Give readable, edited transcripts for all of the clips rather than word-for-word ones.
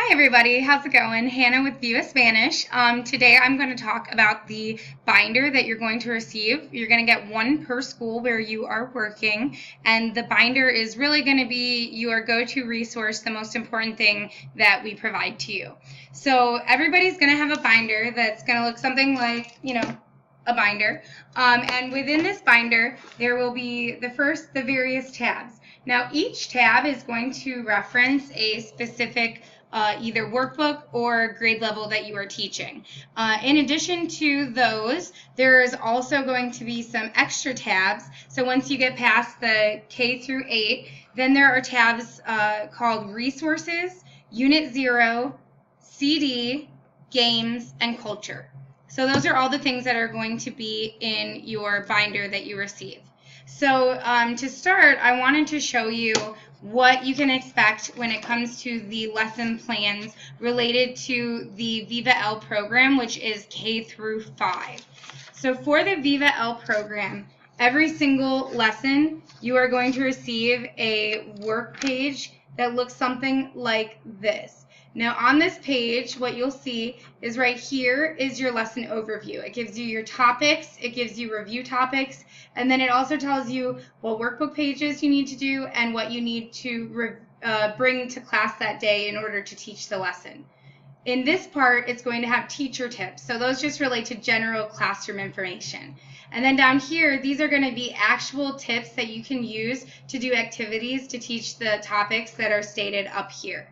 Hi everybody, how's it going? Hannah with Viva Spanish. Today I'm going to talk about the binder that you're going to receive. You're going to get one per school where you are working, and the binder is really going to be your go-to resource, the most important thing that we provide to you. So everybody's going to have a binder that's going to look something like, a binder. And within this binder, there will be the various tabs. Now, each tab is going to reference a specific either workbook or grade level that you are teaching. In addition to those, there is also going to be some extra tabs. So once you get past the K through 8, then there are tabs called Resources, Unit 0, CD, Games, and Culture. So those are all the things that are going to be in your binder that you receive. So to start, I wanted to show you what you can expect when it comes to the lesson plans related to the Viva L program, which is K through 5. So for the Viva L program, every single lesson you are going to receive a work page that looks something like this. Now on this page, what you'll see is right here is your lesson overview. It gives you your topics, it gives you review topics, and then it also tells you what workbook pages you need to do and what you need to bring to class that day in order to teach the lesson. In this part, it's going to have teacher tips. So those just relate to general classroom information. And then down here, these are going to be actual tips that you can use to do activities to teach the topics that are stated up here.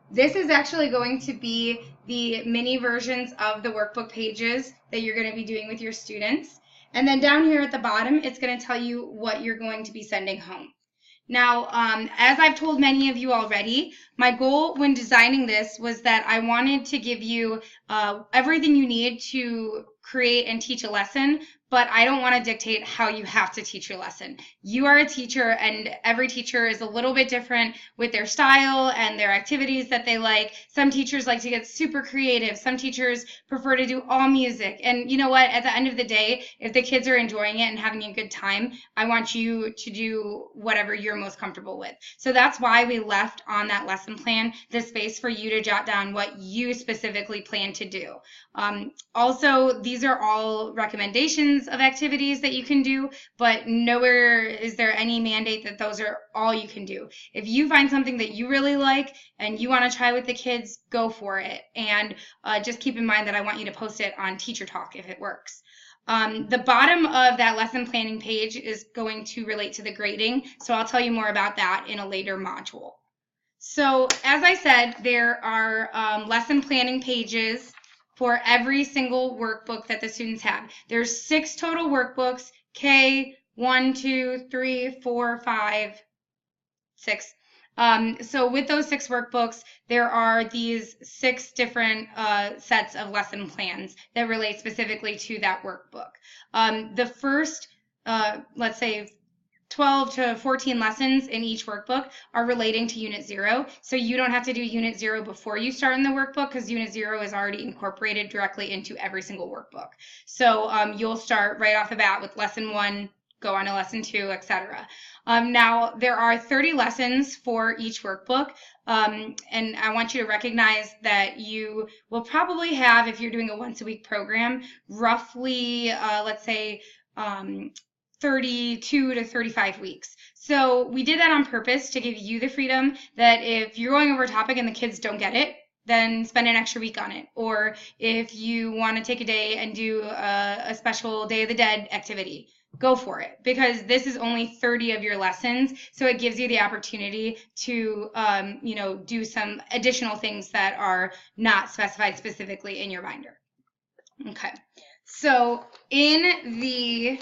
This is actually going to be the mini versions of the workbook pages that you're going to be doing with your students. And then down here at the bottom, it's going to tell you what you're going to be sending home. Now, as I've told many of you already, my goal when designing this was that I wanted to give you everything you need to create and teach a lesson, but I don't want to dictate how you have to teach your lesson. You are a teacher, and every teacher is a little bit different with their style and their activities that they like. Some teachers like to get super creative. Some teachers prefer to do all music. And you know what? At the end of the day, if the kids are enjoying it and having a good time, I want you to do whatever you're most comfortable with. So that's why we left on that lesson plan the space for you to jot down what you specifically plan to do. Also, these are all recommendations of activities that you can do, but nowhere is there any mandate that those are all you can do. If you find something that you really like and you want to try with the kids, go for it. And just keep in mind that I want you to post it on Teacher Talk if it works. The bottom of that lesson planning page is going to relate to the grading, so I'll tell you more about that in a later module. So as I said, there are lesson planning pages for every single workbook that the students have. There's 6 total workbooks, K, 1, 2, 3, 4, 5, 6. So with those 6 workbooks, there are these 6 different sets of lesson plans that relate specifically to that workbook. The first, let's say, 12 to 14 lessons in each workbook are relating to Unit 0. So you don't have to do Unit 0 before you start in the workbook because Unit 0 is already incorporated directly into every single workbook. So you'll start right off the bat with Lesson 1, go on to Lesson 2, etc. Now, there are 30 lessons for each workbook, and I want you to recognize that you will probably have, if you're doing a once-a-week program, roughly, let's say, 32 to 35 weeks. So we did that on purpose to give you the freedom that if you're going over a topic and the kids don't get it, then spend an extra week on it. Or if you want to take a day and do a special Day of the Dead activity, go for it, because this is only 30 of your lessons, so it gives you the opportunity to do some additional things that are not specified specifically in your binder. Okay, so in the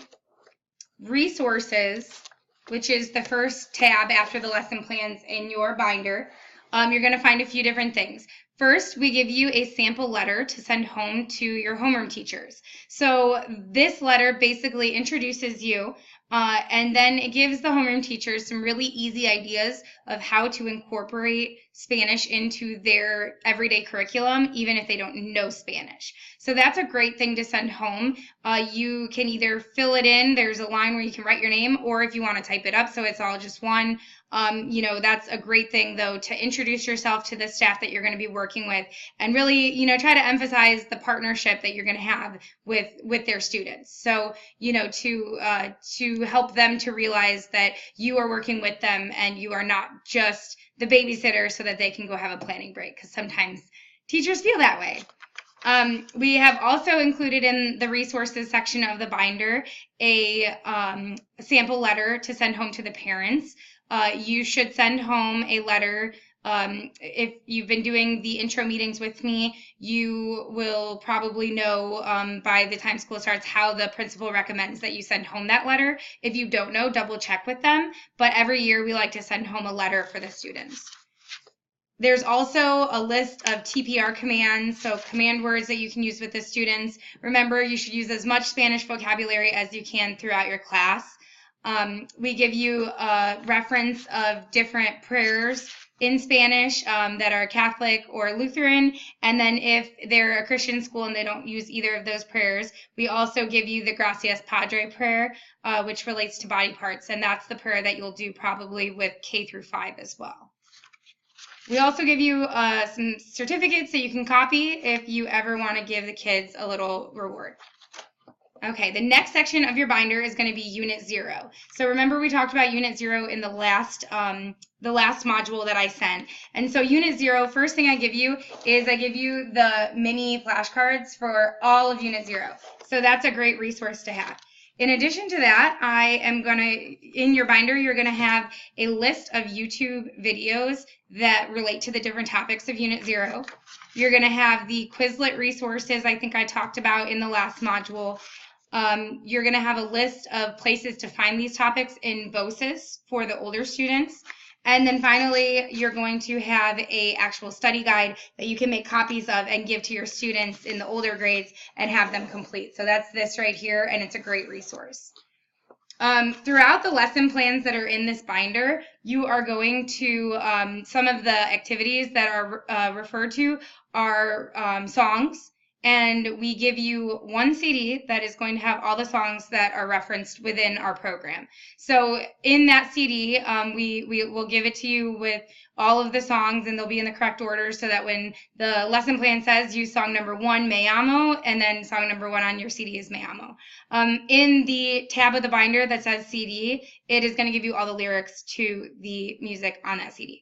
Resources, which is the first tab after the lesson plans in your binder, you're going to find a few different things. First, we give you a sample letter to send home to your homeroom teachers. So this letter basically introduces you, and then it gives the homeroom teachers some really easy ideas of how to incorporate Spanish into their everyday curriculum, even if they don't know Spanish. So that's a great thing to send home. You can either fill it in, there's a line where you can write your name, or if you want to type it up so it's all just one. That's a great thing, though, to introduce yourself to the staff that you're going to be working with and really, try to emphasize the partnership that you're going to have with their students. So, to help them to realize that you are working with them and you are not just the babysitter so that they can go have a planning break, because sometimes teachers feel that way. We have also included in the resources section of the binder a sample letter to send home to the parents. You should send home a letter. If you've been doing the intro meetings with me, you will probably know by the time school starts how the principal recommends that you send home that letter. If you don't know, double check with them. But every year we like to send home a letter for the students. There's also a list of TPR commands, so command words that you can use with the students. Remember, you should use as much Spanish vocabulary as you can throughout your class. We give you a reference of different prayers in Spanish that are Catholic or Lutheran, and then if they're a Christian school and they don't use either of those prayers, we also give you the Gracias Padre prayer, which relates to body parts, and that's the prayer that you'll do probably with K through 5 as well. We also give you some certificates that you can copy if you ever want to give the kids a little reward. Okay, the next section of your binder is going to be Unit 0. So remember we talked about Unit 0 in the last module that I sent. And so Unit 0, first thing I give you is I give you the mini flashcards for all of Unit 0. So that's a great resource to have. In addition to that, in your binder, you're going to have a list of YouTube videos that relate to the different topics of Unit 0. You're going to have the Quizlet resources I think I talked about in the last module. You're going to have a list of places to find these topics in VOSIS for the older students. And then finally, you're going to have an actual study guide that you can make copies of and give to your students in the older grades and have them complete. So that's this right here, and it's a great resource. Throughout the lesson plans that are in this binder, you are going to, some of the activities that are referred to are songs. And we give you one CD that is going to have all the songs that are referenced within our program. So in that CD, we will give it to you with all of the songs, and they'll be in the correct order so that when the lesson plan says use song number 1, Me Amo, and then song number 1 on your CD is Me Amo. In the tab of the binder that says CD, it is going to give you all the lyrics to the music on that CD.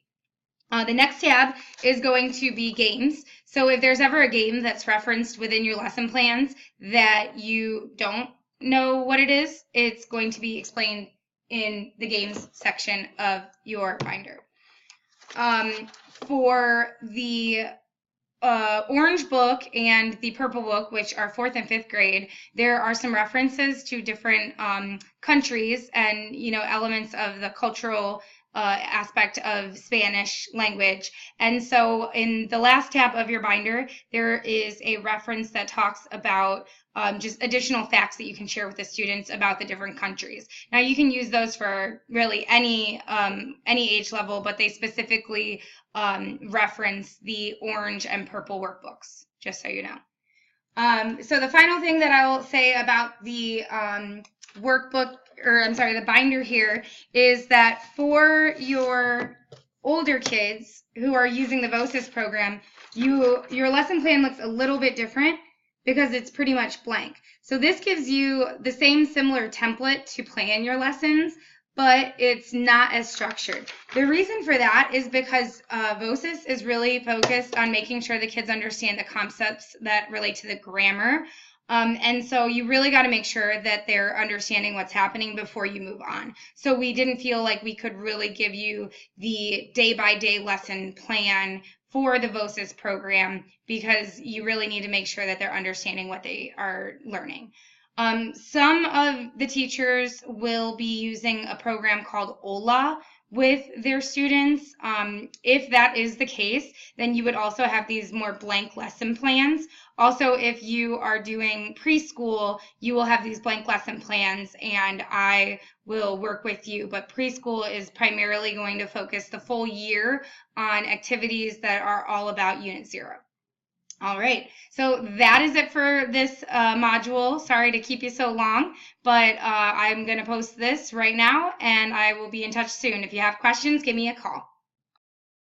The next tab is going to be games. So if there's ever a game that's referenced within your lesson plans that you don't know what it is, it's going to be explained in the games section of your binder. For the orange book and the purple book, which are 4th and 5th grade, there are some references to different countries and elements of the cultural aspect of Spanish language. And so in the last tab of your binder, there is a reference that talks about just additional facts that you can share with the students about the different countries. Now you can use those for really any age level, but they specifically reference the orange and purple workbooks, just so you know. So the final thing that I will say about the the binder here is that for your older kids who are using the VOSIS program, your lesson plan looks a little bit different because it's pretty much blank. So this gives you the same similar template to plan your lessons, but it's not as structured. The reason for that is because VOSIS is really focused on making sure the kids understand the concepts that relate to the grammar. And so you really got to make sure that they're understanding what's happening before you move on. So we didn't feel like we could really give you the day-by-day lesson plan for the VOSIS program because you really need to make sure that they're understanding what they are learning. Some of the teachers will be using a program called OLA, with their students. If that is the case, then you would also have these more blank lesson plans. Also, if you are doing preschool, you will have these blank lesson plans, and I will work with you. But preschool is primarily going to focus the full year on activities that are all about Unit 0. All right, so that is it for this module. Sorry to keep you so long, but I'm going to post this right now, and I will be in touch soon. If you have questions, give me a call.